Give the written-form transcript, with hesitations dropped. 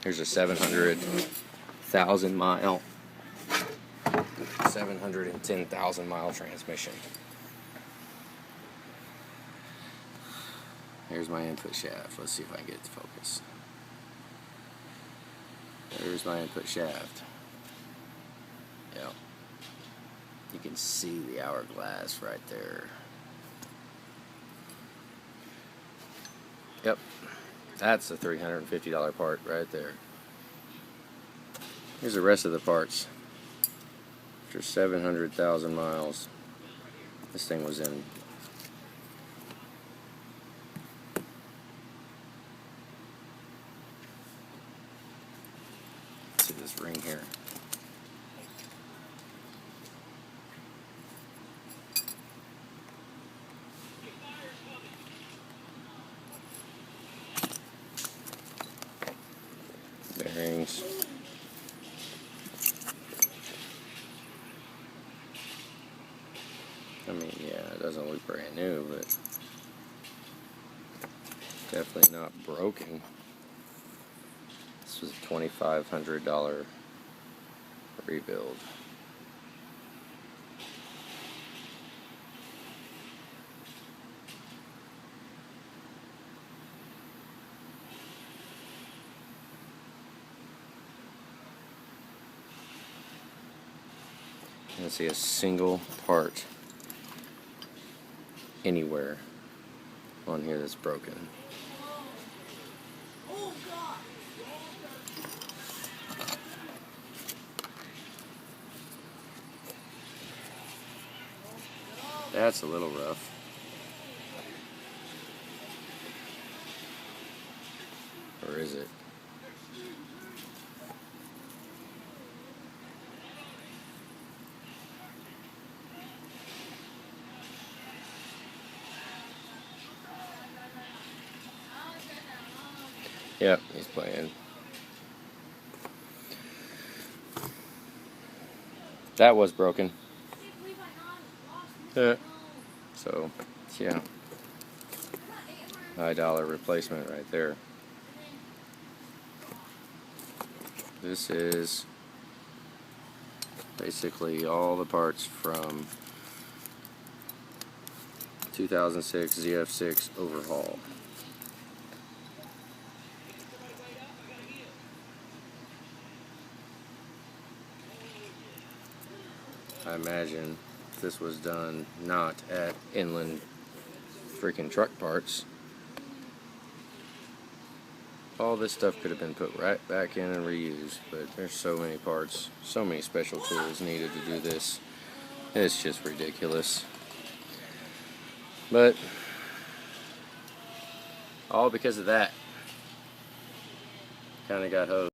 Here's a 700,000 mile, 710,000 mile transmission. Here's my input shaft. Let's see if I can get it to focus. There's my input shaft. Yep. You can see the hourglass right there. Yep. That's a $350 part right there. Here's the rest of the parts. After 700,000 miles, this thing was in. See this ring here. Bearings. I mean, yeah, it doesn't look brand new, but definitely not broken. This was a $2,500 rebuild. I don't see a single part anywhere on here that's broken. That's a little rough. Or is it? Yep, he's playing. That was broken. So, yeah. $5 replacement right there. This is basically all the parts from 2006 ZF6 overhaul. I imagine if this was done not at Inland freaking Truck Parts, all this stuff could have been put right back in and reused, but there's so many parts, so many special tools needed to do this. It's just ridiculous. But all because of that. Kind of got hosed.